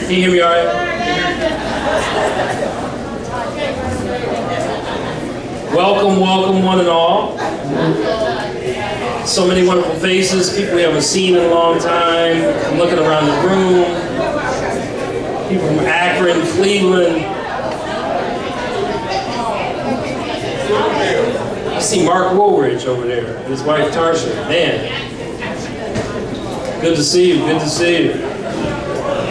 Can you hear me all right? Welcome, welcome one and all. So many wonderful faces, people we haven't seen in a long time. I'm looking around the room. People from Akron, Cleveland. I see Mark Woolridge over there and his wife Tarsha. Man, good to see you, good to see you.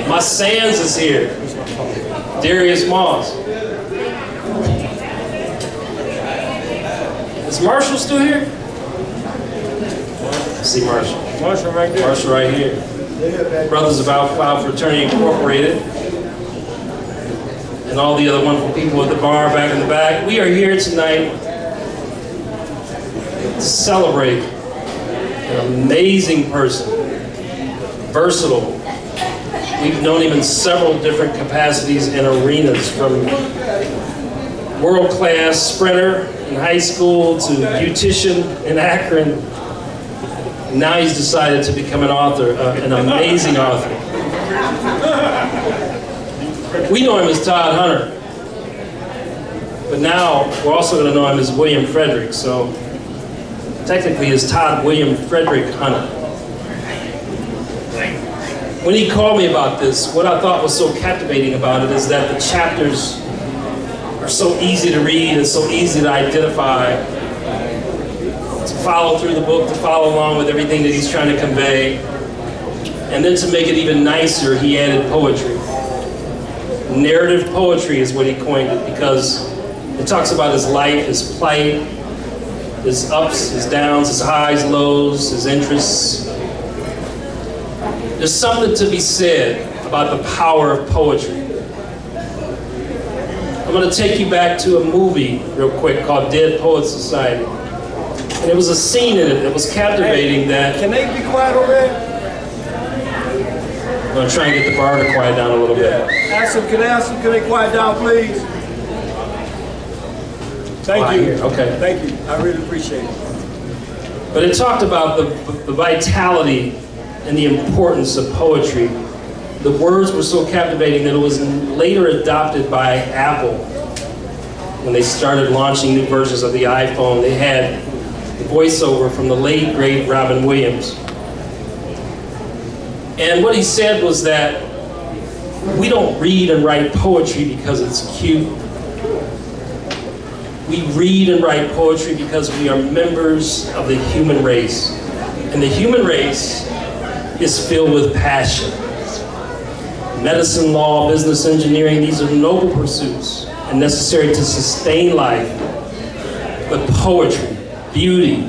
My Sands is here. Darius Moss. Is Marshall still here? I see Marshall. Marshall right there. Marshall right here. Brothers of Alpha Fraternity Incorporated. And all the other wonderful people at the bar back in the back. We are here tonight to celebrate an amazing person. Versatile. We've known him in several different capacities and arenas, from world-class sprinter in high school to beautician in Akron. And now he's decided to become an author, an amazing author. We know him as Todd Hunter, but now we're also going to know him as William Frederick, so technically it's Todd William Frederick Hunter. When he called me about this, what I thought was so captivating about it is that the chapters are so easy to read and so easy to identify, to follow through the book, to follow along with everything that he's trying to convey. And then to make it even nicer, he added poetry. Narrative poetry is what he coined it, because it talks about his life, his plight, his ups, his downs, his highs, lows, his interests. There's something to be said about the power of poetry. I'm going to take you back to a movie real quick called Dead Poets Society. And there was a scene in it that was captivating that... Can they be quiet over there? I'm going to try and get the bar to quiet down a little bit. Can I ask them, can they quiet down, please? Thank you. Okay. Thank you. I really appreciate it. But it talked about the vitality and the importance of poetry. The words were so captivating that it was later adopted by Apple. When they started launching new versions of the iPhone, they had the voiceover from the late, great Robin Williams. And what he said was that we don't read and write poetry because it's cute. We read and write poetry because we are members of the human race. And the human race is filled with passion. Medicine, law, business, engineering, these are noble pursuits and necessary to sustain life. But poetry, beauty,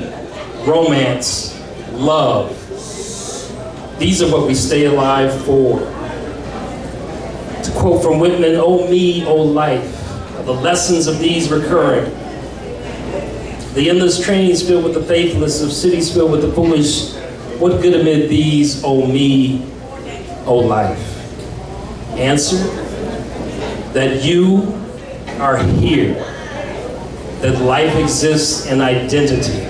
romance, love, these are what we stay alive for. To quote from Whitman, "Oh me, oh life, the lessons of these recurring. The endless trains filled with the faithless of cities filled with the foolish. What good amid these, oh me, oh life?" Answer, that you are here, that life exists in identity,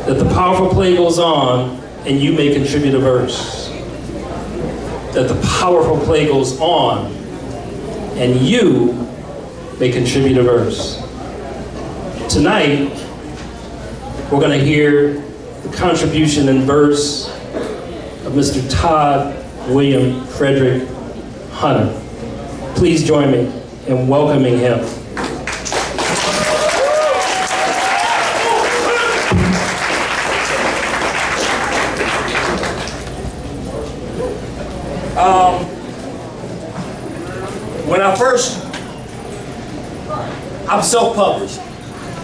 that the powerful play goes on and you may contribute a verse, that the powerful play goes on and you may contribute a verse. Tonight, we're going to hear the contribution in verse of Mr. Todd William Frederick Hunter. Please join me in welcoming him. When I first, I'm self-published.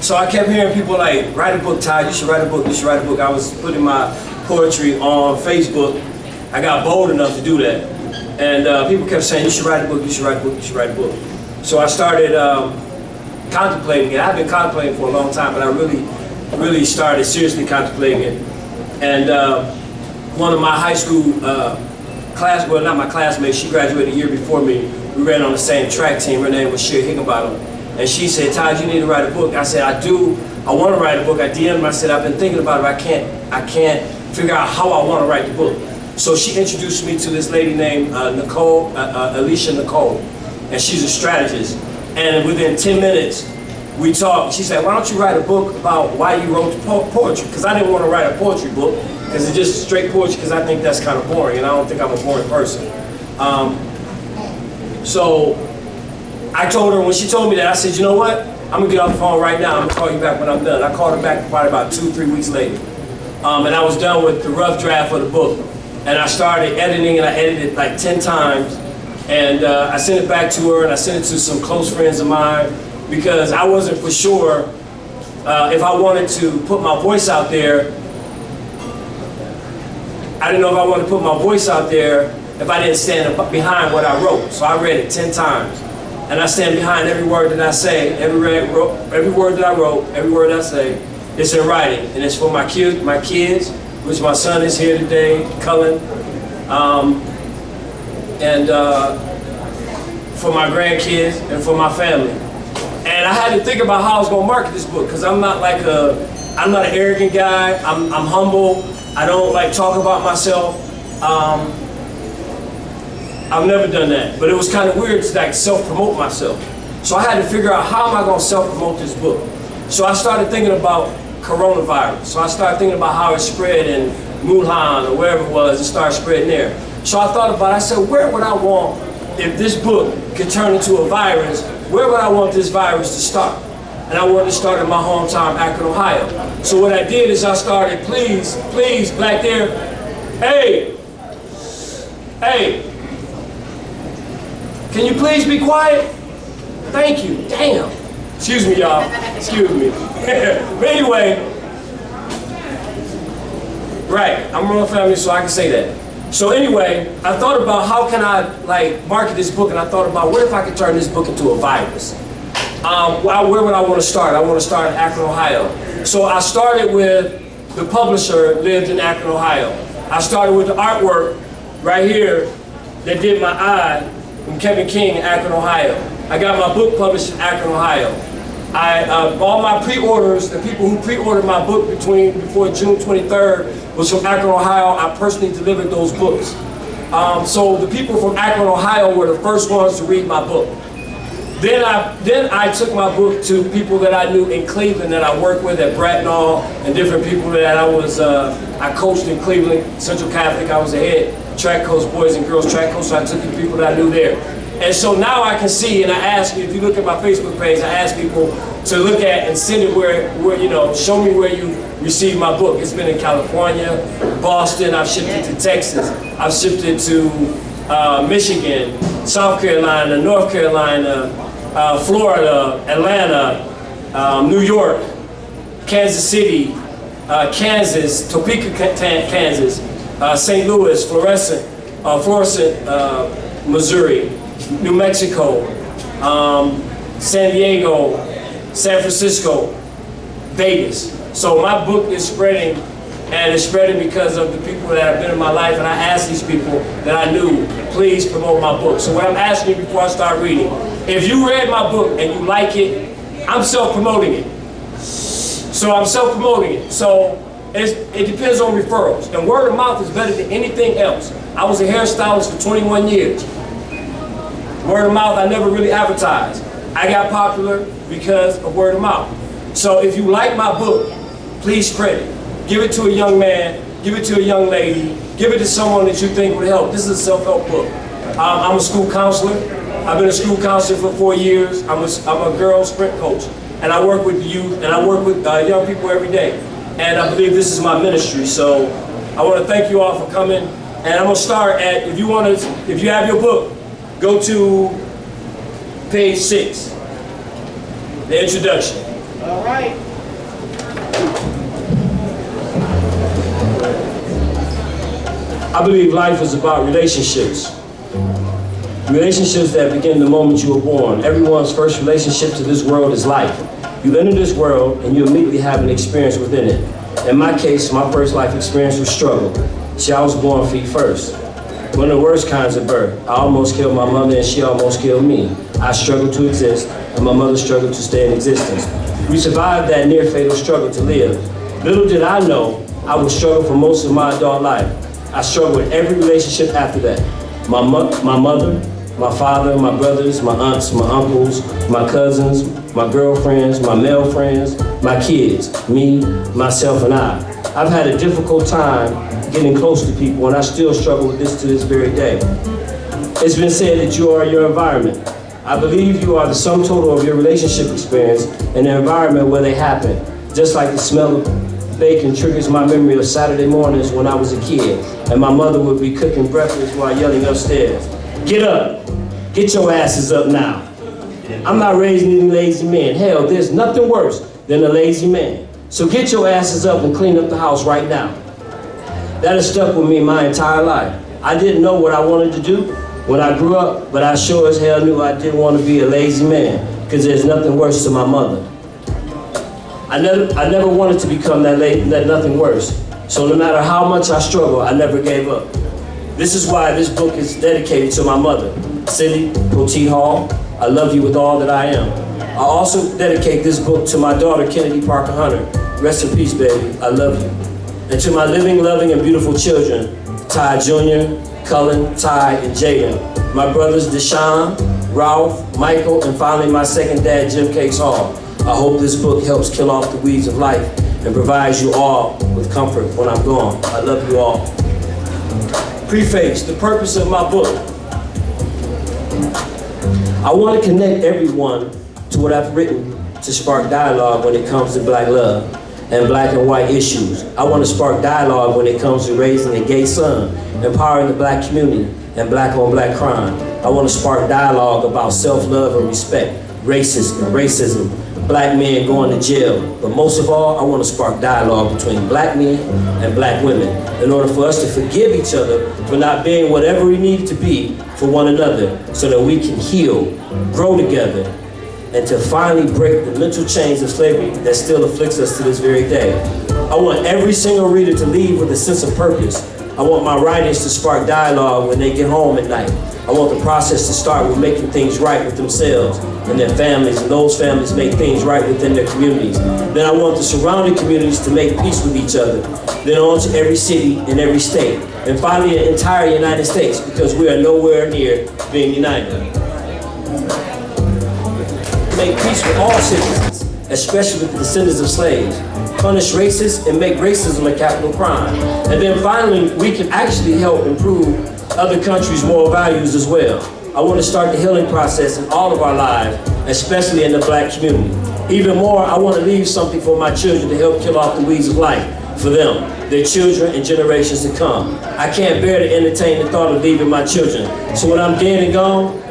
So I kept hearing people like, write a book, Todd, you should write a book, you should write a book. I was putting my poetry on Facebook. I got bold enough to do that. And people kept saying, you should write a book, you should write a book, you should write a book. So I started contemplating it. I've been contemplating for a long time, but I really started seriously contemplating it. And one of my high school well, not my classmates, she graduated a year before me. We ran on the same track team. Her name was Sheer Higginbottom. And she said, Todd, you need to write a book. I said, I do. I want to write a book. I DM'd her. I said, I've been thinking about it. I can't figure out how I want to write the book. So she introduced me to this lady named Alicia Nicole. And she's a strategist. And within 10 minutes, we talked. She said, why don't you write a book about why you wrote the poetry? Because I didn't want to write a poetry book, because it's just straight poetry, because I think that's kind of boring, and I don't think I'm a boring person. So I told her, when she told me that, I said, you know what? I'm going to get off the phone right now. I'm going to call you back when I'm done. I called her back probably about 2-3 weeks later. And I was done with the rough draft of the book. And I started editing, and I edited it like 10 times. And I sent it back to her, and I sent it to some close friends of mine, because I wasn't for sure if I wanted to put my voice out there. I didn't know if I wanted to put my voice out there if I didn't stand behind what I wrote. So I read it 10 times. And I stand behind every word that I say, every word that I wrote, every word I say, it's in writing. And it's for my kids, which my son is here today, Cullen, and for my grandkids and for my family. And I had to think about how I was gonna market this book, because I'm not an arrogant guy. I'm humble. I don't like talk about myself. I've never done that, but it was kind of weird to like self-promote myself. So I had to figure out, how am I gonna self-promote this book? So I started thinking about coronavirus. So I started thinking about how it spread in Wuhan or wherever it was, it started spreading there. So I thought about it, I said, where would I want, if this book could turn into a virus, where would I want this virus to start? And I wanted to start in my hometown, Akron, Ohio. So what I did is I started, please, black there, hey, can you please be quiet? Thank you, damn. Excuse me, y'all, excuse me. But anyway, right, I'm a royal family, so I can say that. So anyway, I thought about how can I like market this book, and I thought about what if I could turn this book into a virus? Where would I want to start? I want to start in Akron, Ohio. So I started with the publisher lived in Akron, Ohio. I started with the artwork right here that did my eye from Kevin King in Akron, Ohio. I got my book published in Akron, Ohio. All my pre-orders, the people who pre-ordered my book before June 23rd was from Akron, Ohio. I personally delivered those books. So the people from Akron, Ohio were the first ones to read my book. Then I took my book to people that I knew in Cleveland that I worked with at Bratnall, and different people that I coached in Cleveland, Central Catholic. I was a head track coach, boys and girls track coach, so I took the people that I knew there. And so now I can see, and I ask you, if you look at my Facebook page, I ask people to look at and send it where you know, show me where you received my book. It's been in California, Boston, I've shipped it to Texas, I've shipped it to Michigan, South Carolina, North Carolina, Florida, Atlanta, New York, Kansas City, Kansas, Topeka, Kansas, St. Louis, Florissant, Missouri, New Mexico, San Diego, San Francisco, Vegas. So my book is spreading, and it's spreading because of the people that have been in my life, and I asked these people that I knew, please promote my book. So what I'm asking you before I start reading, if you read my book and you like it, I'm self-promoting it. So I'm self-promoting it. So it depends on referrals. And word of mouth is better than anything else. I was a hairstylist for 21 years. Word of mouth, I never really advertised. I got popular because of word of mouth. So if you like my book, please spread it. Give it to a young man, give it to a young lady, give it to someone that you think would help. This is a self-help book. I'm a school counselor. I've been a school counselor for 4 years. I'm a girl sprint coach. And I work with youth, and I work with young people every day. And I believe this is my ministry. So I want to thank you all for coming. And I'm going to start at, if you have your book, go to page 6, the introduction. All right. I believe life is about relationships. Relationships that begin the moment you were born. Everyone's first relationship to this world is life. You enter this world and you immediately have an experience within it. In my case, my first life experience was struggle. See, I was born feet first. One of the worst kinds of birth. I almost killed my mother and she almost killed me. I struggled to exist and my mother struggled to stay in existence. We survived that near fatal struggle to live. Little did I know I would struggle for most of my adult life. I struggled with every relationship after that. My mother, my father, my brothers, my aunts, my uncles, my cousins, my girlfriends, my male friends, my kids, me, myself, and I. I've had a difficult time getting close to people, and I still struggle with this to this very day. It's been said that you are your environment. I believe you are the sum total of your relationship experience and the environment where they happen. Just like the smell of bacon triggers my memory of Saturday mornings when I was a kid, and my mother would be cooking breakfast while yelling upstairs, "Get up! Get your asses up now." I'm not raising any lazy men. Hell, there's nothing worse than a lazy man. So get your asses up and clean up the house right now. That has stuck with me my entire life. I didn't know what I wanted to do when I grew up, but I sure as hell knew I didn't want to be a lazy man, because there's nothing worse to my mother. I never wanted to become that nothing worse. So no matter how much I struggled, I never gave up. This is why this book is dedicated to my mother, Cindy Poteet Hall. I love you with all that I am. I also dedicate this book to my daughter, Kennedy Parker Hunter. Rest in peace, baby. I love you. And to my living, loving, and beautiful children, Ty Jr., Cullen, Ty, and Jaden. My brothers, Deshaun, Ralph, Michael, and finally my second dad, Jim Cakes Hall. I hope this book helps kill off the weeds of life and provides you all with comfort when I'm gone. I love you all. Preface, the purpose of my book. I want to connect everyone to what I've written to spark dialogue when it comes to black love and black and white issues. I want to spark dialogue when it comes to raising a gay son, empowering the black community, and black on black crime. I want to spark dialogue about self-love and respect, racism, black men going to jail. But most of all, I want to spark dialogue between black men and black women in order for us to forgive each other for not being whatever we need to be for one another so that we can heal, grow together, and to finally break the mental chains of slavery that still afflicts us to this very day. I want every single reader to leave with a sense of purpose. I want my writings to spark dialogue when they get home at night. I want the process to start with making things right with themselves and their families, and those families make things right within their communities. Then I want the surrounding communities to make peace with each other. Then on to every city and every state. And finally, the entire United States, because we are nowhere near being united. Make peace with all citizens, especially with the descendants of slaves. Punish racists and make racism a capital crime. And then finally, we can actually help improve other countries' moral values as well. I want to start the healing process in all of our lives, especially in the black community. Even more, I want to leave something for my children to help kill off the weeds of life for them, their children, and generations to come. I can't bear to entertain the thought of leaving my children. So when I'm dead and gone,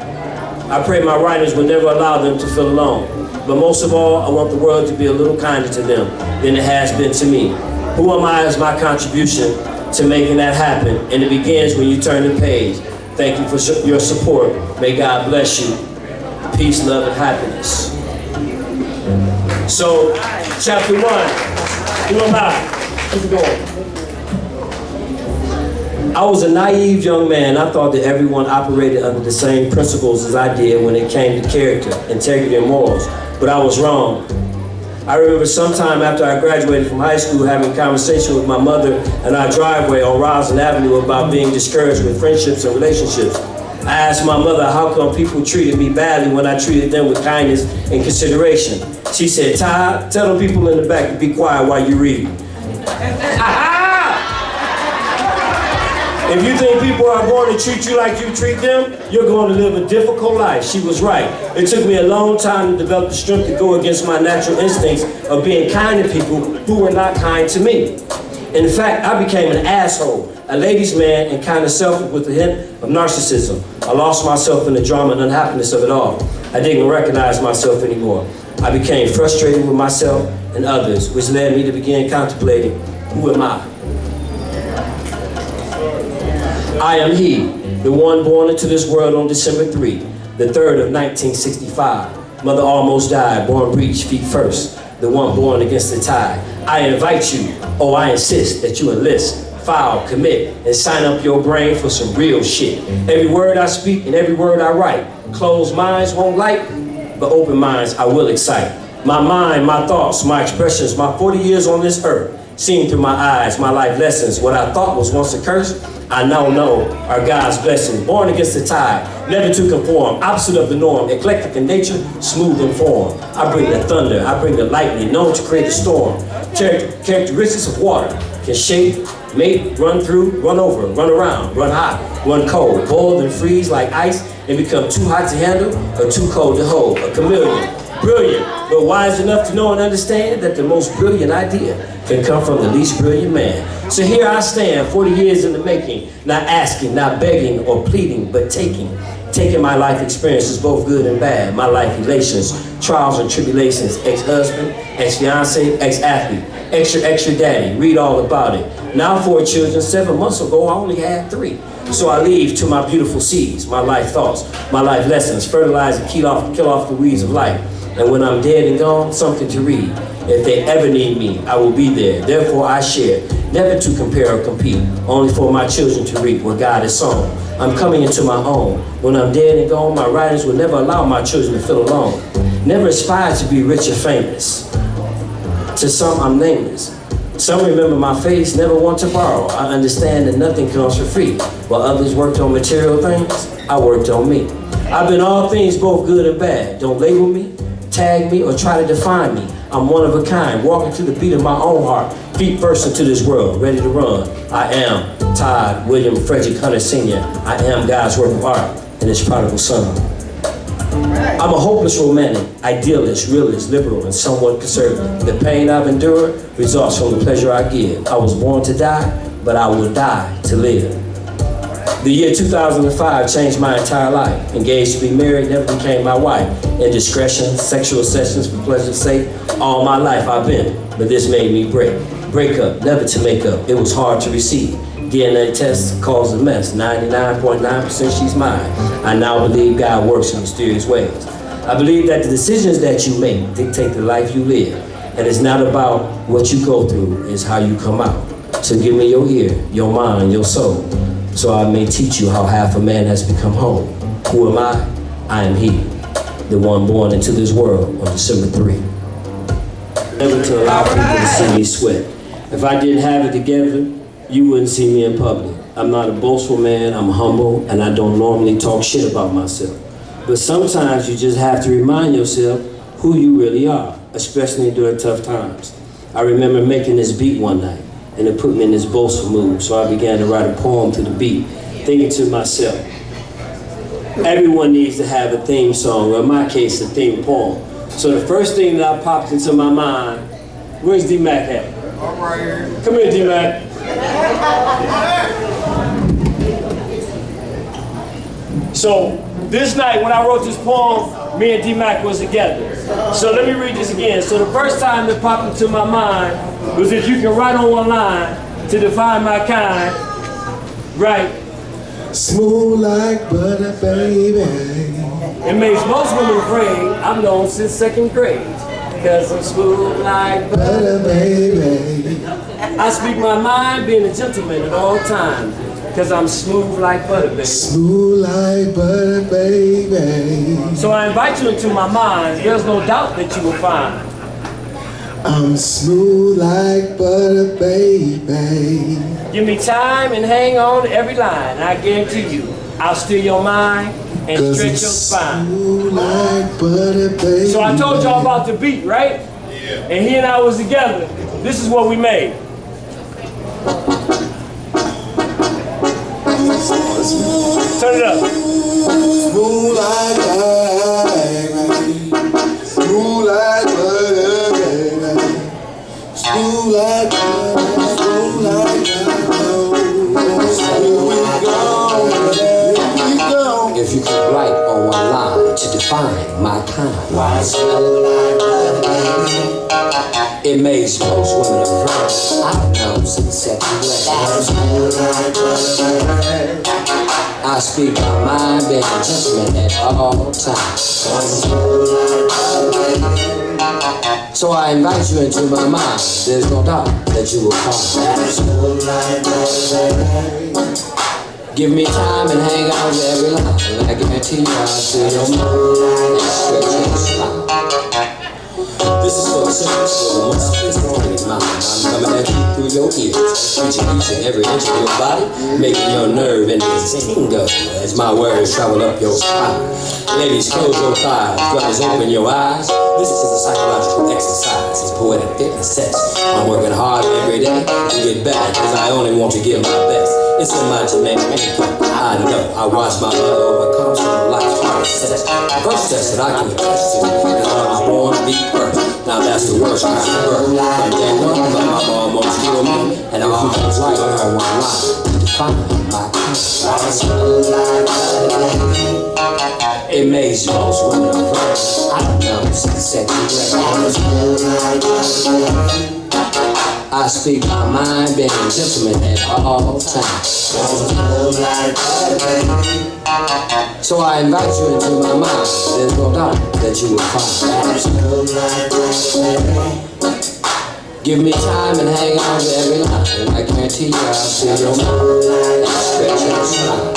I pray my writers will never allow them to feel alone. But most of all, I want the world to be a little kinder to them than it has been to me. Who am I as my contribution to making that happen? And it begins when you turn the page. Thank you for your support. May God bless you. Peace, love, and happiness. So, chapter 1. Who am I? Keep it going. I was a naive young man. I thought that everyone operated under the same principles as I did when it came to character, integrity, and morals. But I was wrong. I remember sometime after I graduated from high school having a conversation with my mother in our driveway on Roslyn Avenue about being discouraged with friendships and relationships. I asked my mother how come people treated me badly when I treated them with kindness and consideration. She said, Ty, tell them people in the back to be quiet while you read. If you think people are going to treat you like you treat them, you're going to live a difficult life. She was right. It took me a long time to develop the strength to go against my natural instincts of being kind to people who were not kind to me. In fact, I became an asshole, a ladies' man, and kind of selfish with a hint of narcissism. I lost myself in the drama and unhappiness of it all. I didn't recognize myself anymore. I became frustrated with myself and others, which led me to begin contemplating, who am I? I am he, the one born into this world on December 3, the 3rd of 1965. Mother almost died, born breech, feet first, the one born against the tide. I invite you, oh I insist that you enlist, file, commit, and sign up your brain for some real shit. Every word I speak and every word I write, closed minds won't light, but open minds I will excite. My mind, my thoughts, my expressions, my 40 years on this earth, seen through my eyes, my life lessons, what I thought was once a curse, I now know are God's blessings. Born against the tide, never to conform, opposite of the norm, eclectic in nature, smooth in form. I bring the thunder, I bring the lightning, known to create a storm. Characteristics of water can shape, mate, run through, run over, run around, run hot, run cold, boil and freeze like ice, and become too hot to handle or too cold to hold. A chameleon, brilliant, but wise enough to know and understand that the most brilliant idea can come from the least brilliant man. So here I stand, 40 years in the making, not asking, not begging or pleading, but taking my life experiences, both good and bad, my life relations, trials and tribulations, ex-husband, ex-fiance, ex-athlete, extra daddy, read all about it. Now 4 children, 7 months ago I only had 3. So I leave to my beautiful seeds, my life thoughts, my life lessons, fertilize and kill off the weeds of life. And when I'm dead and gone, something to read. If they ever need me, I will be there. Therefore I share, never to compare or compete, only for my children to reap what God has sown. I'm coming into my own. When I'm dead and gone, my writers will never allow my children to feel alone. Never aspire to be rich or famous. To some, I'm nameless. Some remember my face, never want to borrow. I understand that nothing comes for free. While others worked on material things, I worked on me. I've been all things, both good and bad. Don't label me, tag me, or try to define me. I'm one of a kind, walking to the beat of my own heart, feet first into this world, ready to run. I am Todd William Frederick Hunter Sr. I am God's work of art and his prodigal son. I'm a hopeless romantic, idealist, realist, liberal, and somewhat conservative. The pain I've endured results from the pleasure I give. I was born to die, but I will die to live. The year 2005 changed my entire life. Engaged to be married, never became my wife. Indiscretion, sexual sessions for pleasure's sake, all my life I've been. But this made me break up, never to make up. It was hard to receive. DNA test caused a mess. 99.9% she's mine. I now believe God works in mysterious ways. I believe that the decisions that you make dictate the life you live. And it's not about what you go through, it's how you come out. So give me your ear, your mind, your soul, so I may teach you how half a man has become whole. Who am I? I am he, the one born into this world on December 3. Never to allow people to see me sweat. If I didn't have it together, you wouldn't see me in public. I'm not a boastful man, I'm humble, and I don't normally talk shit about myself. But sometimes you just have to remind yourself who you really are, especially during tough times. I remember making this beat one night, and it put me in this boastful mood, so I began to write a poem to the beat, thinking to myself, everyone needs to have a theme song, or in my case, a theme poem. So the first thing that popped into my mind, where's D-Mac at? I'm right here. Come here, D-Mac. So this night when I wrote this poem, me and D-Mac was together. So let me read this again. So the first time that popped into my mind was if you can write on one line to define my kind, right? Smooth like butter, baby. It makes most women afraid. I've known since 2nd grade. Because I'm smooth like butter, baby. I speak my mind, being a gentleman at all times. Because I'm smooth like butter, baby. Smooth like butter, baby. So I invite you into my mind. There's no doubt that you will find. I'm smooth like butter, baby. Give me time and hang on to every line. I guarantee you, I'll steal your mind and 'Cause stretch it's your spine. smooth like butter, baby. So I told y'all about the beat, right? Yeah. And he and I was together. This is what we made. Turn it up. Smooth like butter, baby. Smooth like butter, baby. Smooth like butter, smooth like butter. Here we go, here we go. If you could write on one line to define my kind, why smooth like butter, baby? It makes most women afraid. I know since second grade. Smooth like butter, baby. I speak my mind, being a gentleman at all times. So I invite you into my mind. There's no doubt that you will find. Give me time and hang out with every line, and I guarantee you I'll see your mind and stretch your spine. This is for the surface, for the most sophisticated mind. I'm coming at you through your ears, reaching each and every inch of your body, making your nerve endings tingle as my words travel up your spine. Ladies, close your thighs, brothers, open your eyes. This is a psychological exercise, it's poetic fitness test. I'm working hard every day to get better, cause I only want to give my best. It's in my genetic makeup, I know. I watched my mother overcome some of life's hardest tests. The first test that I can attest to is when I was born to be first. Now that's the worst kind of birth. From day one, my mama almost killed me, and I almost like her one line to define my kind. It makes most women afraid. I don't know since second grade. I speak my mind, being a gentleman at all times. So I invite you into my mind. There's no doubt that you will find. Give me time and hang on to every line, and I guarantee you I'll see your mind and stretch your spine.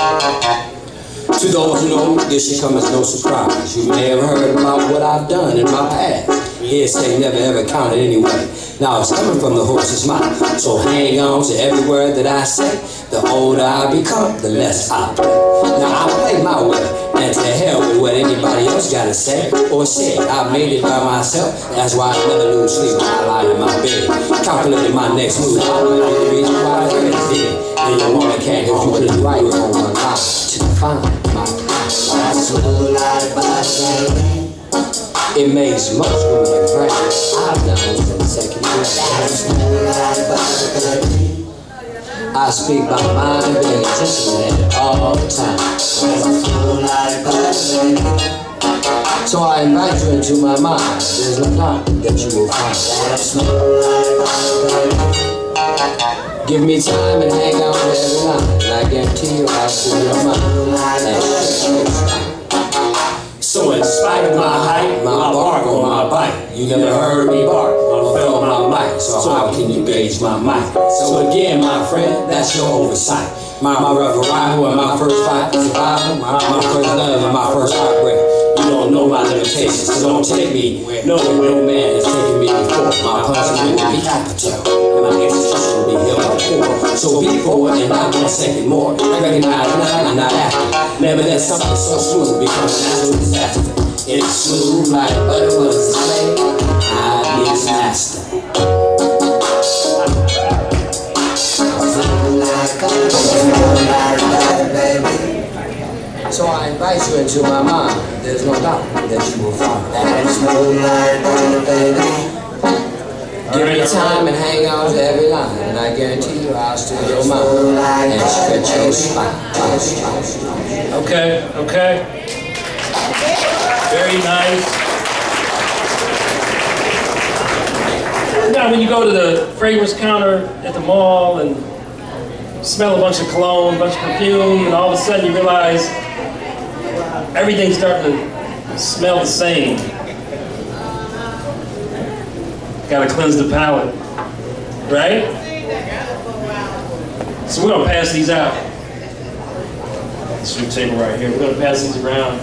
To those who know, this should come as no surprise. You may have heard about what I've done in my past. Hearsay never ever counted anyway. Now it's coming from the horse's mouth. So hang on to every word that I say. The older I become, the less I play. Now I play my way, and to hell with what anybody else gotta say or say. I made it by myself, that's why I never lose sleep when I lie in my bed. Calculating my next move, I don't know the reason why I heard it's dead. And your woman can't help you put it right on one line to define my kind. It makes most women afraid. I've known since second grade. I speak my mind, being a gentleman at all times. So I invite you into my mind. There's no doubt that you will find. Give me time and hang on to every line, and I guarantee you I'll see your mind and stretch your spine. So in spite of my height, My bark on my bite. You never heard me bark or felt my mic. So how can you gauge my mic? So again, my friend, that's your oversight. My rough arrival and my first fight, survival, my first love and my first heartbreak. You don't know my limitations, so don't take me where no man has taken me before. My punishment will be capital, and my execution will be held up for. So be forward and not 1 second more. Recognize now and not after. Never let something so smooth become a natural disaster. It's smooth like butter was a slave. I need its master. So I invite you into my mind. There's no doubt that you will find that smooth like butter, baby. Give me time and hang on to every line, and I guarantee you I'll steal your mind and stretch your spine. Okay, okay. Very nice. Now, when you go to the fragrance counter at the mall and smell a bunch of cologne, a bunch of perfume, and all of a sudden you realize everything's starting to smell the same. Gotta cleanse the palate, right? So we're gonna pass these out. This is your table right here. We're gonna pass these around.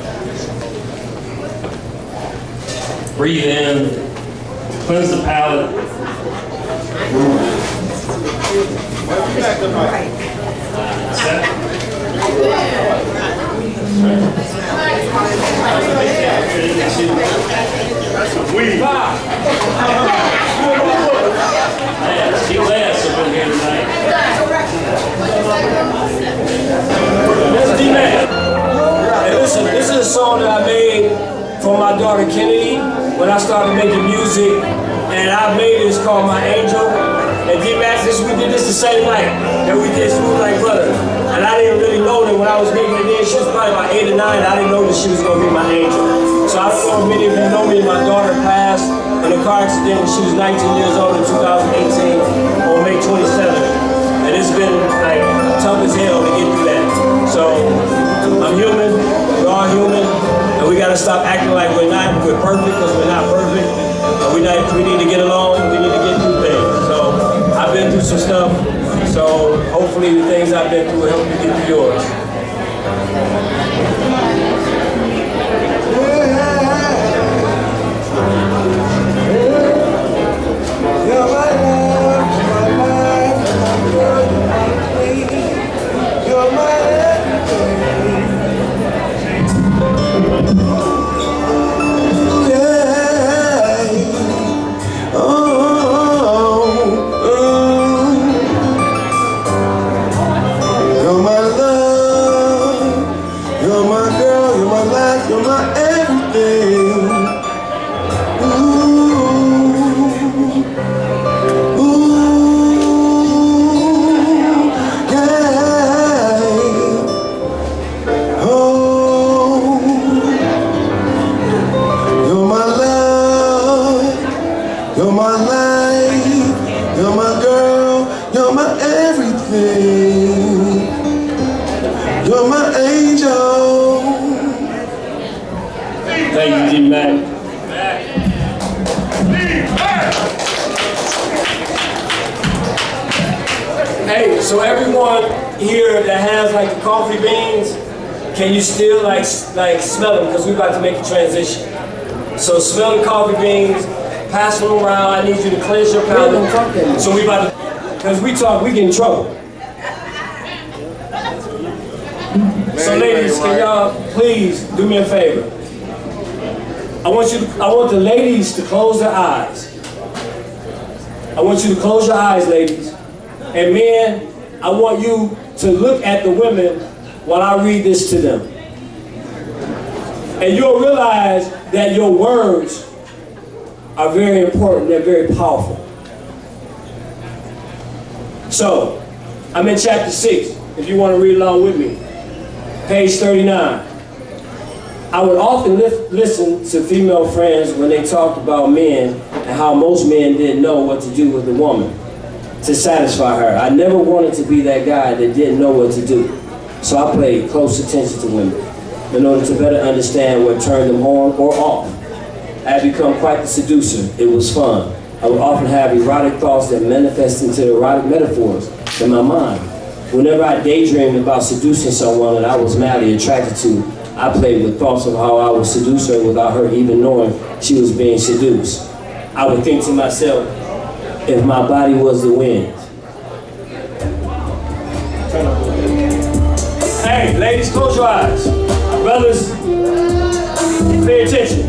Breathe in, cleanse the palate. That's that. See class up in here tonight. That's D-Man. Hey, listen, this is a song that I made for my daughter Kennedy when I started making music, and I made it. It's called My Angel. And D-Max, we did this the same night that we did Smooth Like Butter. And I didn't really know that when I was making it then, she was probably about 8 or 9. I didn't know that she was going to be my angel. So I don't know if many of you know me. My daughter passed in a car accident when she was 19 years old in 2018 on May 27th. And it's been like tough as hell to get through that. So I'm human, we're all human, and we gotta stop acting like we're perfect, because we're not perfect. We need to get along, we need to get through things. So I've been through some stuff, so hopefully the things I've been through will help you get through yours. Thank you, D-Man. Hey, so everyone here that has like the coffee beans, can you still like smell them? Because we're about to make a transition. So smell the coffee beans, pass them around. I need you to cleanse your palate. So we about to, because we get in trouble. So ladies, can y'all please do me a favor? I want the ladies to close their eyes. I want you to close your eyes, ladies. And men, I want you to look at the women while I read this to them. And you'll realize that your words are very important, they're very powerful. So, I'm in chapter 6, if you want to read along with me. Page 39. I would often listen to female friends when they talked about men and how most men didn't know what to do with a woman to satisfy her. I never wanted to be that guy that didn't know what to do. So I paid close attention to women in order to better understand what turned them on or off. I had become quite the seducer. It was fun. I would often have erotic thoughts that manifest into erotic metaphors in my mind. Whenever I daydreamed about seducing someone that I was madly attracted to, I played with thoughts of how I would seduce her without her even knowing she was being seduced. I would think to myself, if my body was the wind. Hey, ladies, close your eyes. Brothers, pay attention.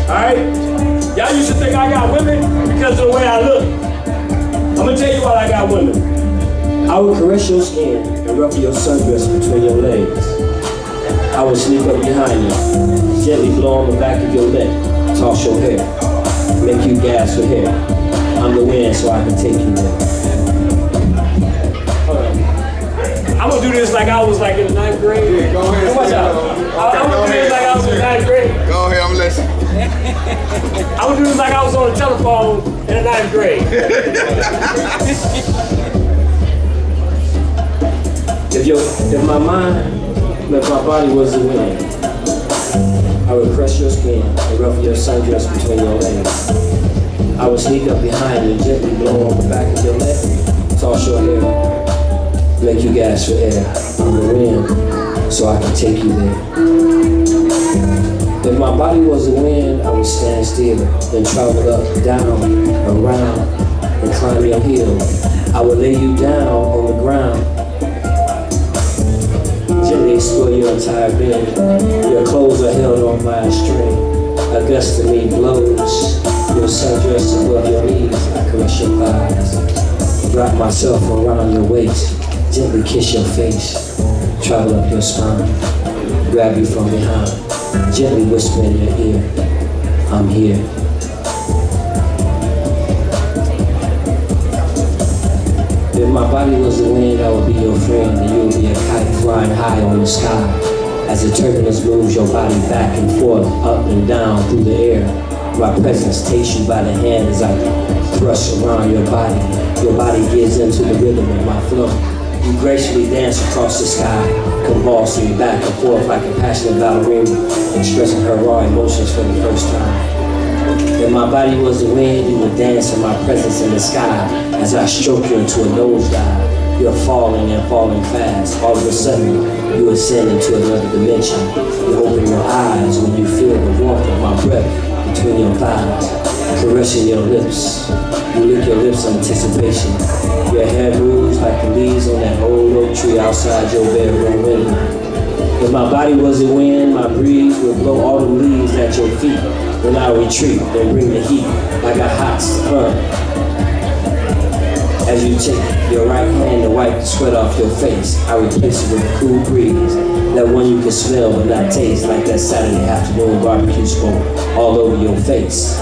Alright? Y'all used to think I got women because of the way I look. I'm gonna tell you why I got women. I would caress your skin and ruffle your sundress between your legs. I would sneak up behind you, gently blow on the back of your neck, toss your hair, make you gasp for hair. I'm the wind, so I can take you there. I'm gonna do this like I was like in the 9th grade. Yeah, go ahead. Watch out. I'm gonna do this like I was in the 9th grade. Go ahead, I'm listening. I'm gonna do this like I was on the telephone in the 9th grade. If my body was the wind, I would caress your skin and ruffle your sundress between your legs. I would sneak up behind you and gently blow on the back of your neck, toss your hair, make you gasp for air. I'm the wind, so I can take you there. If my body was the wind, I would stand still, then travel up, down, around, and climb your hill. I would lay you down on the ground Gently explore your entire being. Your clothes are held on by a string. A gust of me blows. Your sundress above your knees. I caress your thighs. Wrap myself around your waist. Gently kiss your face. Travel up your spine. Grab you from behind. Gently whisper in your ear, I'm here. If my body was the wind, I would be your friend, and you would be a kite flying high on the sky. As the turbulence moves your body back and forth, up and down through the air, my presence takes you by the hand as I thrust around your body. Your body gives into the rhythm of my flow. You gracefully dance across the sky, convulsing back and forth like a passionate ballerina, expressing her raw emotions for the first time. If my body was the wind, you would dance in my presence in the sky as I stroke you into a nosedive. You're falling and falling fast. All of a sudden, you ascend into another dimension. You open your eyes when you feel the warmth of my breath between your thighs, caressing your lips. You lick your lips in anticipation. Your hair moves like the leaves on that old oak tree outside your bedroom window. If my body was the wind, my breeze would blow autumn leaves at your feet. Then I retreat, then bring the heat like a hot sun. As you take your right hand to wipe the sweat off your face, I replace it with a cool breeze. That one you can smell but not taste, like that Saturday afternoon barbecue smoke all over your face.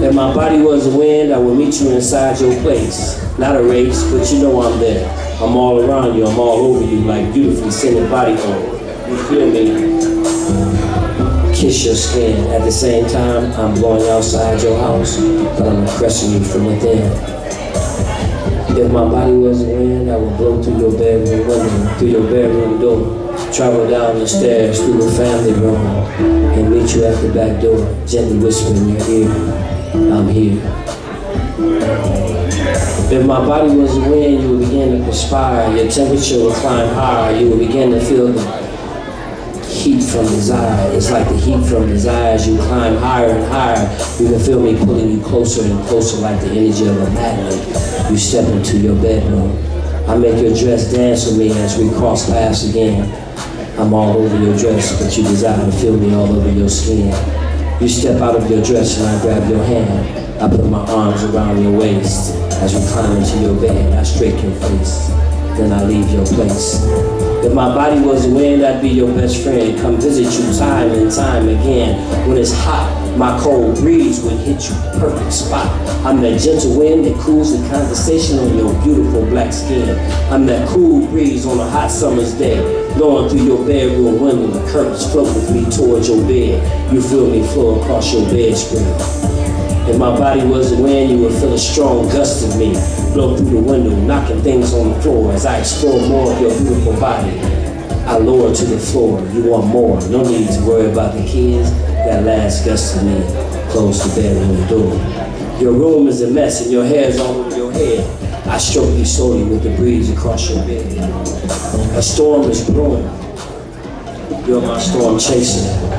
If my body was the wind, I would meet you inside your place. Not a race, but you know I'm there. I'm all around you, I'm all over you like beautifully scented body oil. You feel me? Kiss your skin. At the same time, I'm blowing outside your house, but I'm caressing you from within. If my body was the wind, I would blow through your bedroom window, through your bedroom door, travel down the stairs, through the family room, and meet you at the back door, gently whisper in your ear, I'm here. If my body was the wind, you would begin to perspire, your temperature would climb higher, you would begin to feel the heat from desire. It's like the heat from desire as you climb higher and higher. You can feel me pulling you closer and closer like the energy of a magnet. You step into your bedroom. I make your dress dance with me as we cross paths again. I'm all over your dress, but you desire to feel me all over your skin. You step out of your dress and I grab your hand. I put my arms around your waist. As we climb into your bed, I straighten your face. Then I leave your place. If my body was the wind, I'd be your best friend. Come visit you time and time again. When it's hot, my cold breeze would hit you perfect spot. I'm that gentle wind that cools the conversation on your beautiful black skin. I'm that cool breeze on a hot summer's day, blowing through your bedroom window. The curtains float with me towards your bed. You feel me flow across your bedspread. If my body was the wind, you would feel a strong gust of me blow through the window, knocking things on the floor as I explore more of your beautiful body. I lower to the floor. You want more. No need to worry about the kids. That last gust of me close the bedroom door. Your room is a mess and your hair's all over your head. I stroke you slowly with the breeze across your bed. A storm is brewing. You're my storm chaser.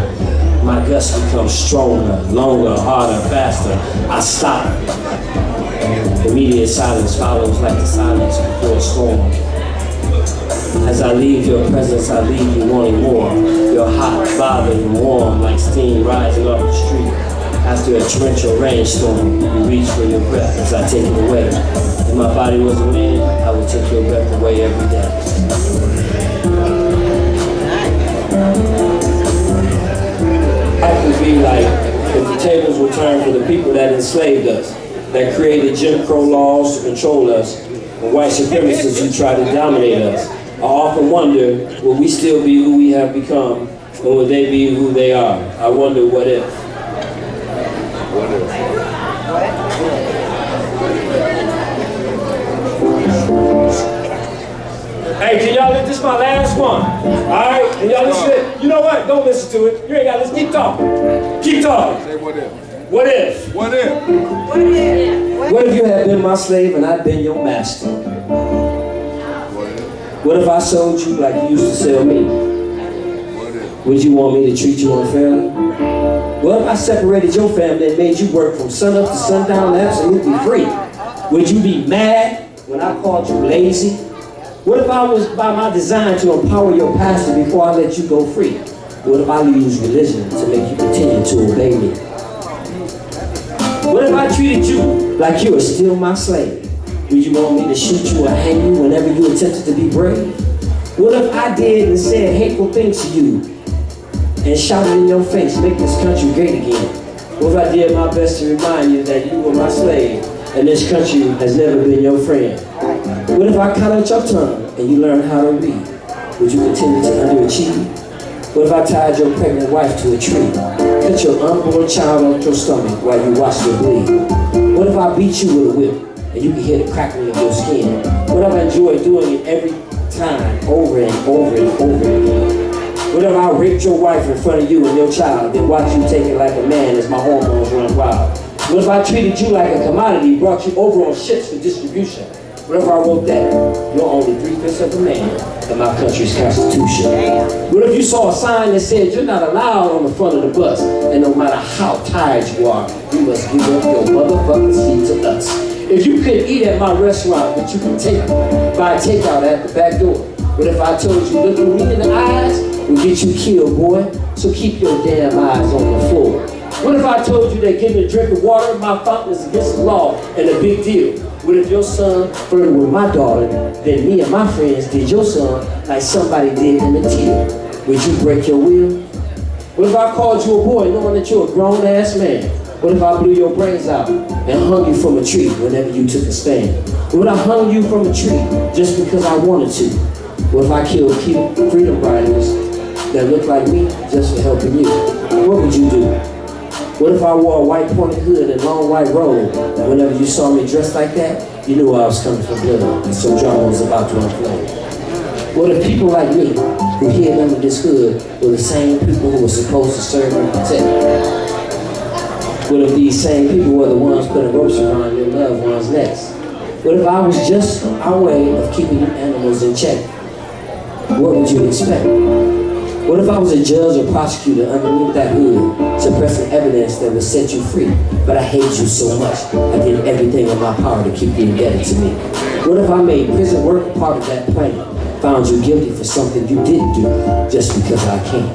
My gusts become stronger, longer, harder, faster. I stop. Immediate silence follows like the silence before a storm. As I leave your presence, I leave you wanting more. You're hot, bothered, and warm like steam rising off the street. After a torrential rainstorm, you reach for your breath as I take it away. If my body was a wind, I would take your breath away every day. Life would be like if the tables were turned for the people that enslaved us, that created Jim Crow laws to control us, and white supremacists who tried to dominate us. I often wonder, will we still be who we have become, and will they be who they are? I wonder what if. Hey, can y'all listen? This is my last one. Alright? Can y'all listen to it? You know what? Don't listen to it. You ain't got to listen. Keep talking. Keep talking. Say what if? What if? What if? What if? What if you had been my slave and I'd been your master? What if I sold you like you used to sell me? What if? Would you want me to treat you unfairly? What if I separated your family and made you work from sun up to sundown absolutely free? Would you be mad when I called you lazy? What if I was by my design to empower your pastor before I let you go free? What if I use religion to make you continue to obey me? What if I treated you like you were still my slave? Would you want me to shoot you or hang you whenever you attempted to be brave? What if I did and said hateful things to you and shouted in your face, make this country great again? What if I did my best to remind you that you were my slave and this country has never been your friend? What if I cut out your tongue and you learn how to read? Would you continue to underachieve? What if I tied your pregnant wife to a tree? Cut your unborn child off your stomach while you watch her bleed? What if I beat you with a whip and you can hear the crackling of your skin? What if I enjoy doing it every time, over and over and over again? What if I raped your wife in front of you and your child, then watch you take it like a man as my hormones run wild? What if I treated you like a commodity, brought you over on ships for distribution? What if I wrote that you're only 3/5 of a man in my country's constitution? What if you saw a sign that said you're not allowed on the front of the bus, and no matter how tired you are, you must give up your motherfucking seat to us? If you could eat at my restaurant, but you can buy takeout at the back door? What if I told you looking me in the eyes will get you killed, boy? So keep your damn eyes on the floor. What if I told you that getting a drink of water in my fountain is against the law and a big deal? What if your son flirted with my daughter, then me and my friends did your son like somebody did in the tear? Would you break your will? What if I called you a boy knowing that you're a grown-ass man? What if I blew your brains out and hung you from a tree whenever you took a stand? What if I hung you from a tree just because I wanted to? What if I killed freedom riders that look like me just for helping you? What would you do? What if I wore a white pointed hood and long white robe, and whenever you saw me dressed like that, you knew I was coming for blood, and so drama was about to unfold? What if people like me, who hid under this hood, were the same people who were supposed to serve and protect? What if these same people were the ones putting ropes around your loved ones' necks? What if I was just our way of keeping you animals in check? What would you expect? What if I was a judge or prosecutor underneath that hood, suppressing evidence that would set you free, but I hate you so much, I did everything in my power to keep you indebted to me? What if I made prison work a part of that plan, found you guilty for something you didn't do, just because I can?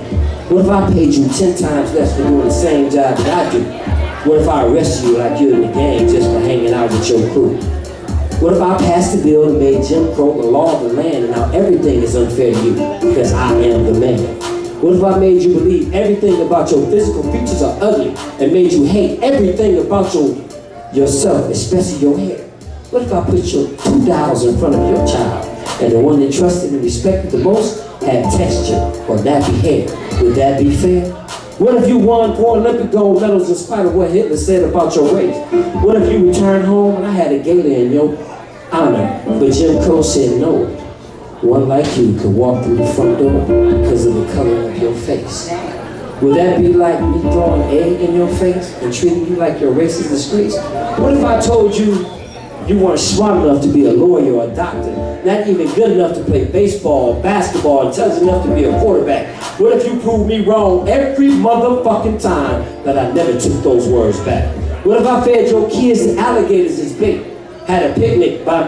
What if I paid you 10 times less for doing the same job that I do? What if I arrested you like you're in the gang just for hanging out with your crew? What if I passed a bill and made Jim Crow the law of the land, and now everything is unfair to you because I am the man? What if I made you believe everything about your physical features are ugly and made you hate everything about yourself, especially your hair? What if I put your $2 in front of your child and the one that trusted and respected the most had texture or nappy hair? Would that be fair? What if you won 4 Olympic gold medals in spite of what Hitler said about your race? What if you returned home and I had a gala in your honor, but Jim Crow said no? One like you could walk through the front door because of the color of your face. Would that be like me throwing an egg in your face and treating you like your racist disgrace? What if I told you you weren't smart enough to be a lawyer or a doctor, not even good enough to play baseball, basketball, intelligent enough to be a quarterback? What if you proved me wrong every motherfucking time that I never took those words back? What if I fed your kids to alligators as bait, had a picnic by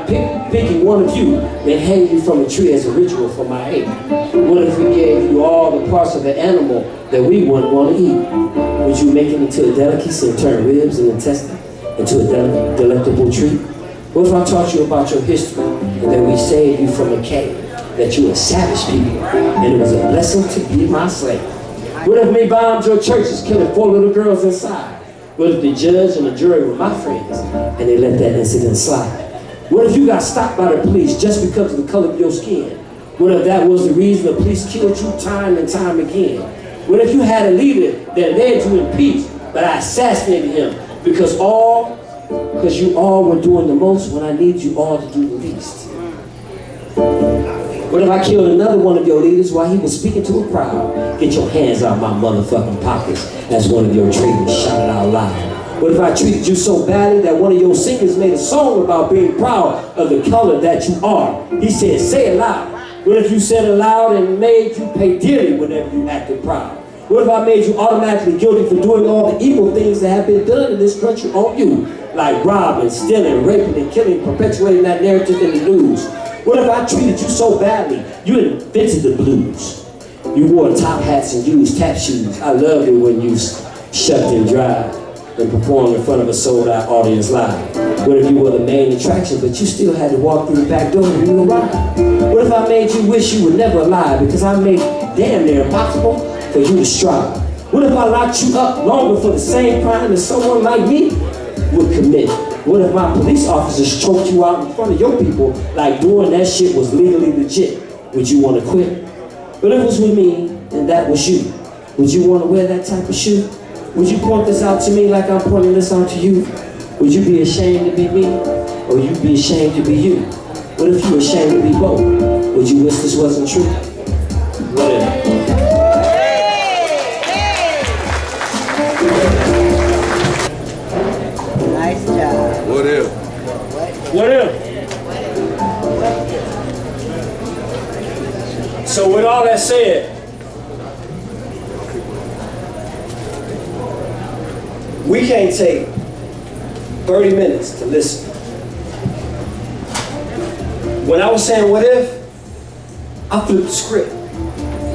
picking one of you, then hang you from a tree as a ritual for my hate? What if we gave you all the parts of the animal that we wouldn't want to eat? Would you make it into a delicacy and turn ribs and intestine into a delectable treat? What if I taught you about your history and that we saved you from a cave, that you were savage people and it was a blessing to be my slave? What if we bombed your churches, killing 4 little girls inside? What if the judge and the jury were my friends and they let that incident slide? What if you got stopped by the police just because of the color of your skin? What if that was the reason the police killed you time and time again? What if you had a leader that led you in peace, but I assassinated him because you all were doing the most when I needed you all to do the least? What if I killed another one of your leaders while he was speaking to a crowd? Get your hands out my motherfucking pockets as one of your traitors shouted out loud. What if I treated you so badly that one of your singers made a song about being proud of the color that you are? He said, say it loud. What if you said it loud and made you pay dearly whenever you acted proud? What if I made you automatically guilty for doing all the evil things that have been done in this country on you? Like robbing, stealing, raping, and killing, perpetuating that narrative in the news. What if I treated you so badly, you invented the blues? You wore top hats and used tap shoes. I loved it when you shucked and drive and performed in front of a sold-out audience live. What if you were the main attraction, but you still had to walk through the back door when you arrived? What if I made you wish you were never alive because I made it damn near impossible for you to strive? What if I locked you up longer for the same crime that someone like me would commit? What if my police officers choked you out in front of your people like doing that shit was legally legit? Would you want to quit? But if it was with me and that was you, would you want to wear that type of shoe? Would you point this out to me like I'm pointing this out to you? Would you be ashamed to be me, or would you be ashamed to be you? What if you were ashamed to be both? Would you wish this wasn't true? Whatever. Nice job. What if? What if? So with all that said, we can't take 30 minutes to listen. When I was saying what if, I flipped the script.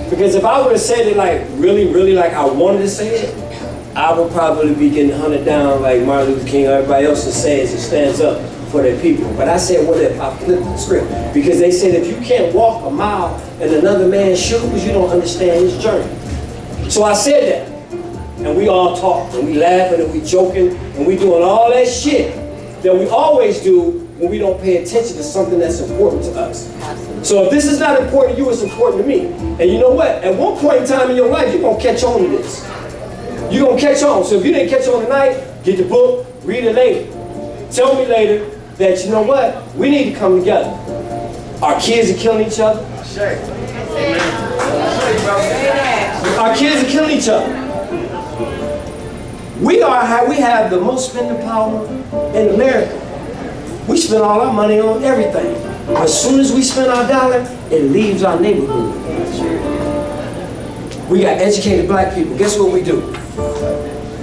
Because if I would have said it like really like I wanted to say it, I would probably be getting hunted down like Martin Luther King or everybody else says and stands up for their people. But I said what if, I flipped the script. Because they said if you can't walk a mile in another man's shoes, you don't understand his journey. So I said that. And we all talk, and we laughing, and we joking, and we doing all that shit that we always do when we don't pay attention to something that's important to us. So if this is not important to you, it's important to me. And you know what? At one point in time in your life, you're gonna catch on to this. You're gonna catch on. So if you didn't catch on tonight, get the book, read it later. Tell me later that, you know what? We need to come together. Our kids are killing each other. Our kids are killing each other. We have the most spending power in America. We spend all our money on everything. As soon as we spend our dollar, it leaves our neighborhood. We got educated black people. Guess what we do?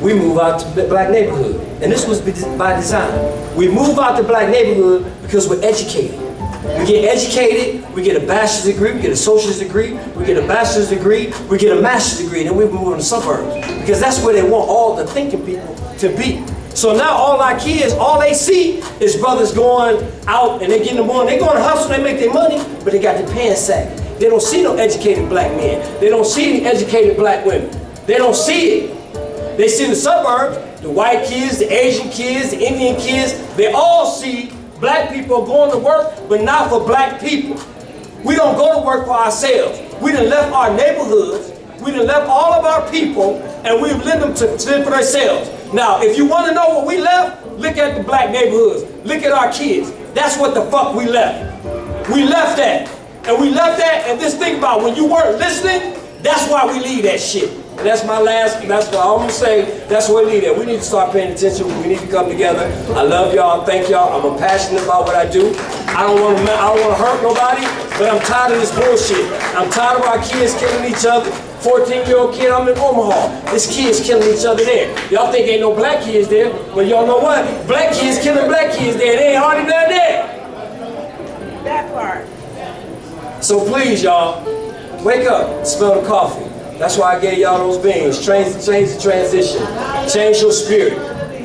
We move out to the black neighborhood. And this was by design. We move out to black neighborhood because we're educated. We get educated, we get a bachelor's degree, we get a associate's degree, we get a bachelor's degree, we get a master's degree, and then we move in the suburbs. Because that's where they want all the thinking people to be. So now all our kids, all they see is brothers going out and they getting the money. They going to hustle, they make their money, but they got their pants sagging. They don't see no educated black men. They don't see any educated black women. They don't see it. They see the suburbs, the white kids, the Asian kids, the Indian kids, they all see black people going to work, but not for black people. We don't go to work for ourselves. We done left our neighborhoods, we done left all of our people, and we've left them to live for themselves. Now, if you want to know what we left, look at the black neighborhoods. Look at our kids. That's what the fuck we left. We left that. And we left that, and just think about when you weren't listening, that's why we leave that shit. And that's my last, that's what I'm gonna say, that's what we need at. We need to start paying attention, we need to come together. I love y'all, thank y'all, I'm passionate about what I do. I don't wanna hurt nobody, but I'm tired of this bullshit. I'm tired of our kids killing each other. 14-year-old kid, I'm in Omaha. This kid's killing each other there. Y'all think ain't no black kids there, but y'all know what? Black kids killing black kids there, they ain't hardly none there. That part. So please, y'all, wake up, smell the coffee. That's why I gave y'all those beans. Change the transition. Change your spirit.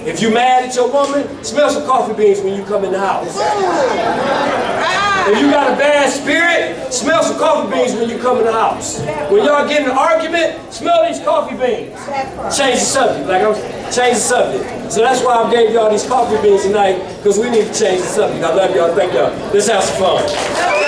If you mad at your woman, smell some coffee beans when you come in the house. If you got a bad spirit, smell some coffee beans when you come in the house. When y'all get in an argument, smell these coffee beans. Change the subject. Change the subject. So that's why I gave y'all these coffee beans tonight, because we need to change the subject. I love y'all. Thank y'all. Let's have some fun. Hey!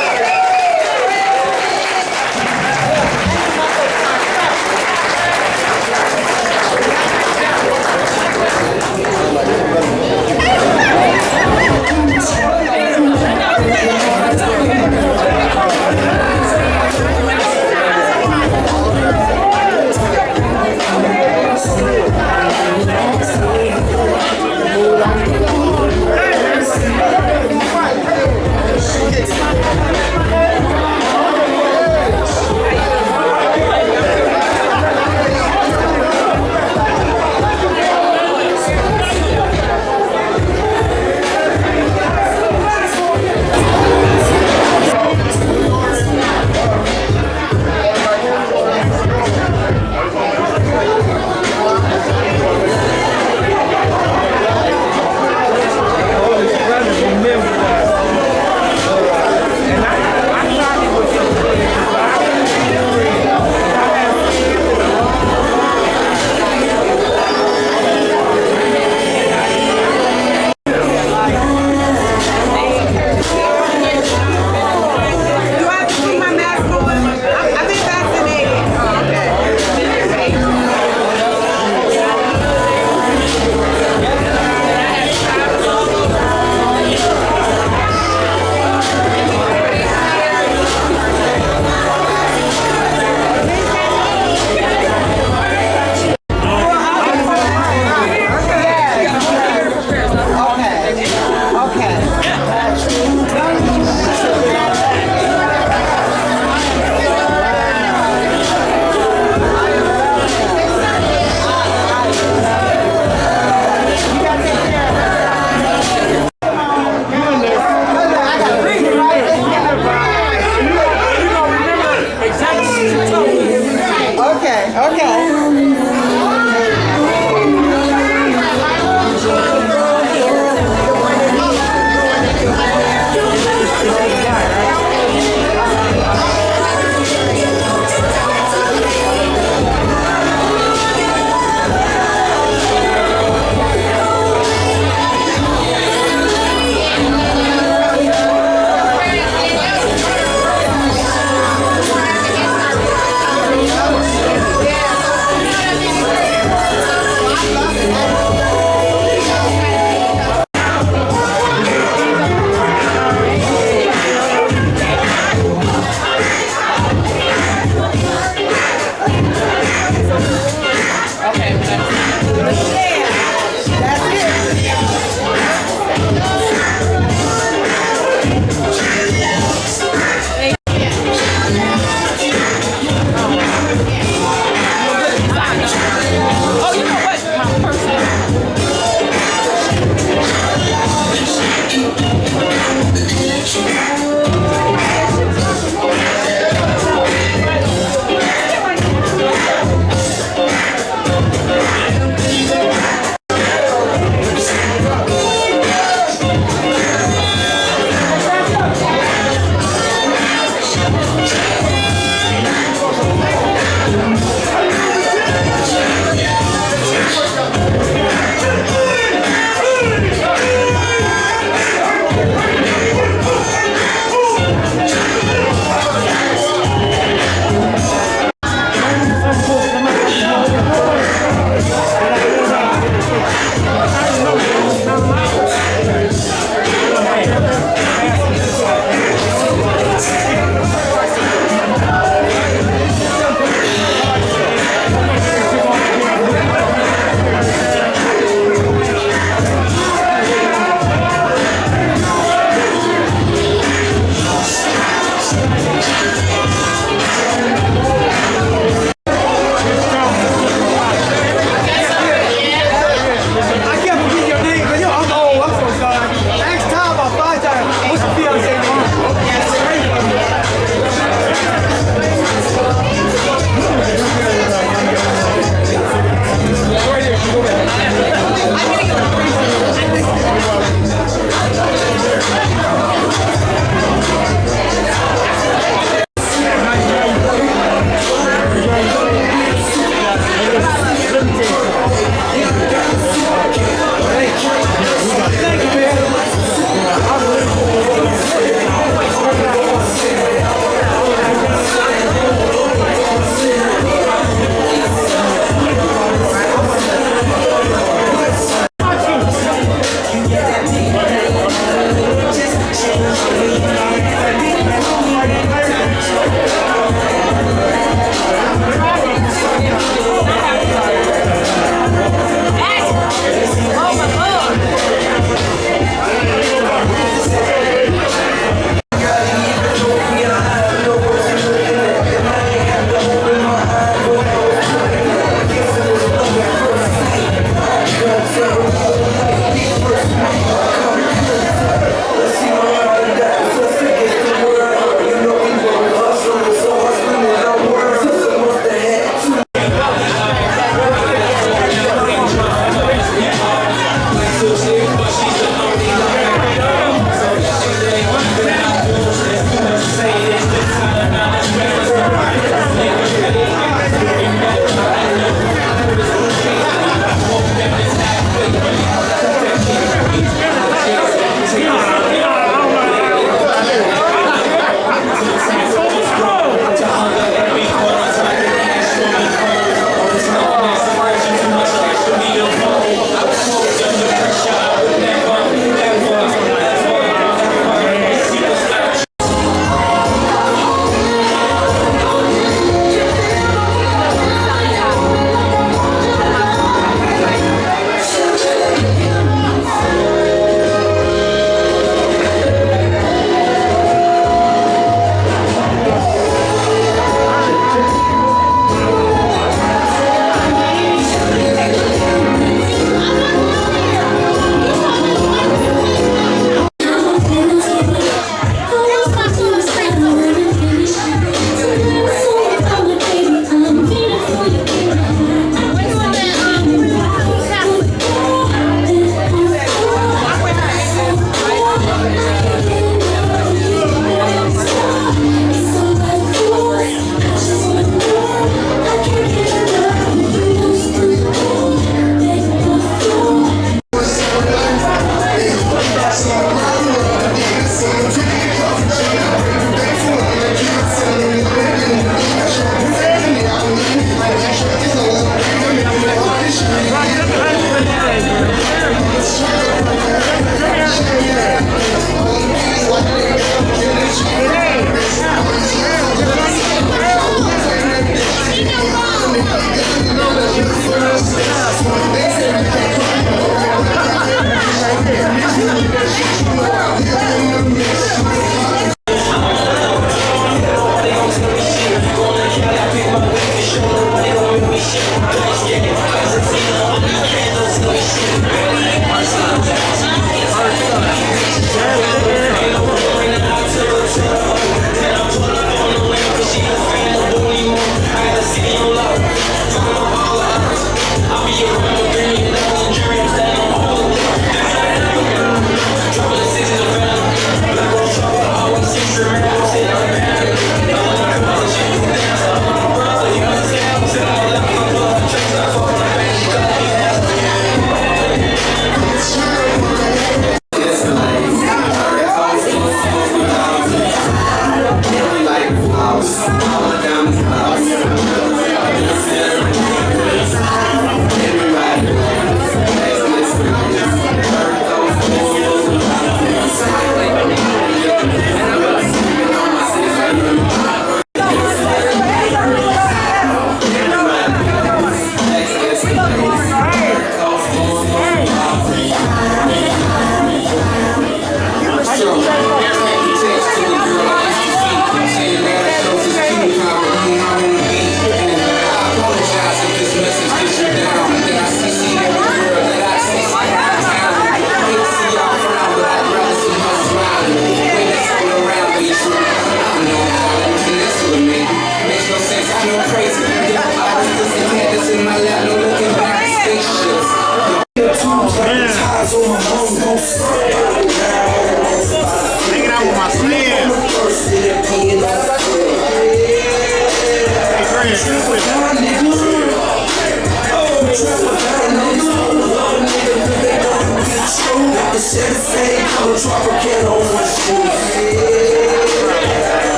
Hanging out with my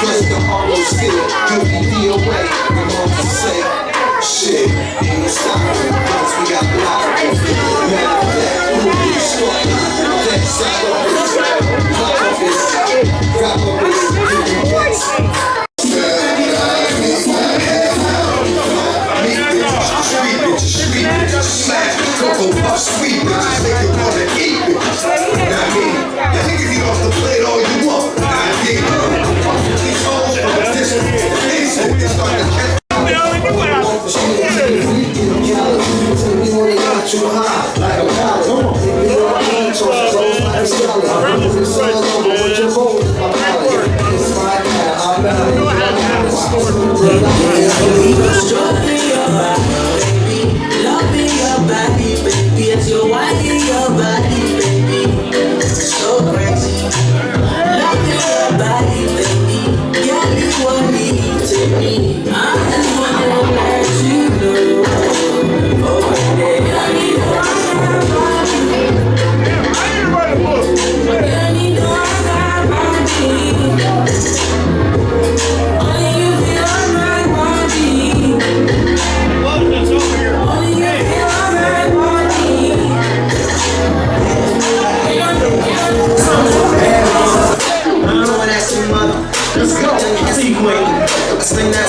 friends. Almost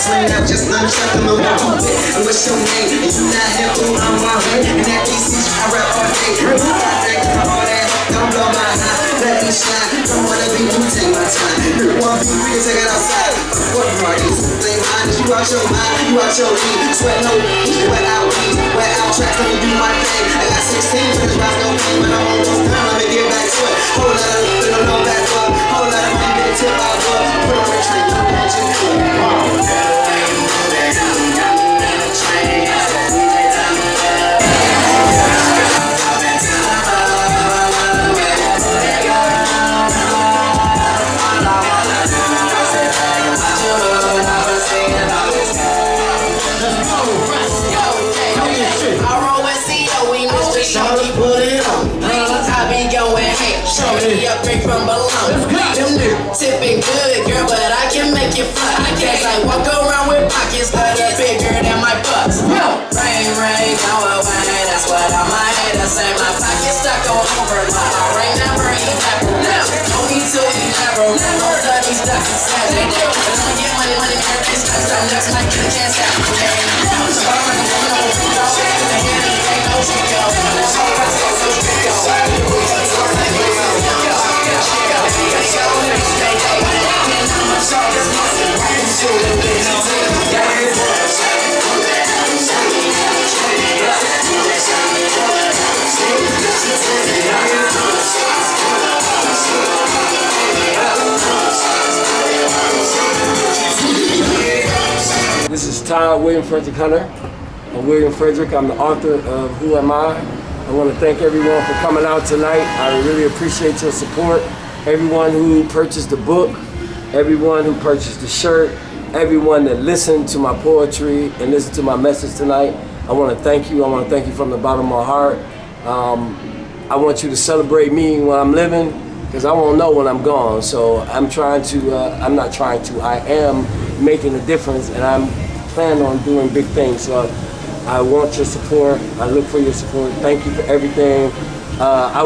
Sling that, just unshut the move. And what's your name? And you not here who I'm my way. And that DC, I rap all day. I think all that, don't blow my high. Let me shine, don't wanna be you, take my time. You want to be free, take it outside. What parties? Blame mine, you out your mind, you out your lead. Sweat no weed, wet out weeds, wet out tracks, let me do my thing. I got 16, finish rock, no pain, but I'm almost done, let me get back to it. Whole lot of little no back up, whole lot of money, get a tip out up. Put on retreat, you know what you do. From below. Them new tipping good, girl, but I can make it fly. I guess I walk around with pockets that are bigger than my butts. Rain, rain, go away. That's what I'm head. I say my pockets stuck on overload. Rain never evaporate. No need to elaborate. No studies, that's the sad they do. But I get money, money, every stress. I'm just like you can't stop. This is Todd William Frederick Hunter. I'm William Frederick. I'm the author of Who Am I? I want to thank everyone for coming out tonight. I really appreciate your support. Everyone who purchased the book, everyone who purchased the shirt, everyone that listened to my poetry and listened to my message tonight. I want to thank you. I want to thank you from the bottom of my heart. I want you to celebrate me when I'm living, because I won't know when I'm gone. So I'm I am making a difference, and I'm planning on doing big things. So I want your support. I look for your support. Thank you for everything. I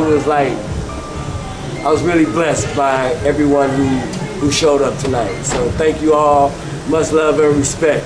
was really blessed by everyone who showed up tonight. So thank you all. Much love and respect.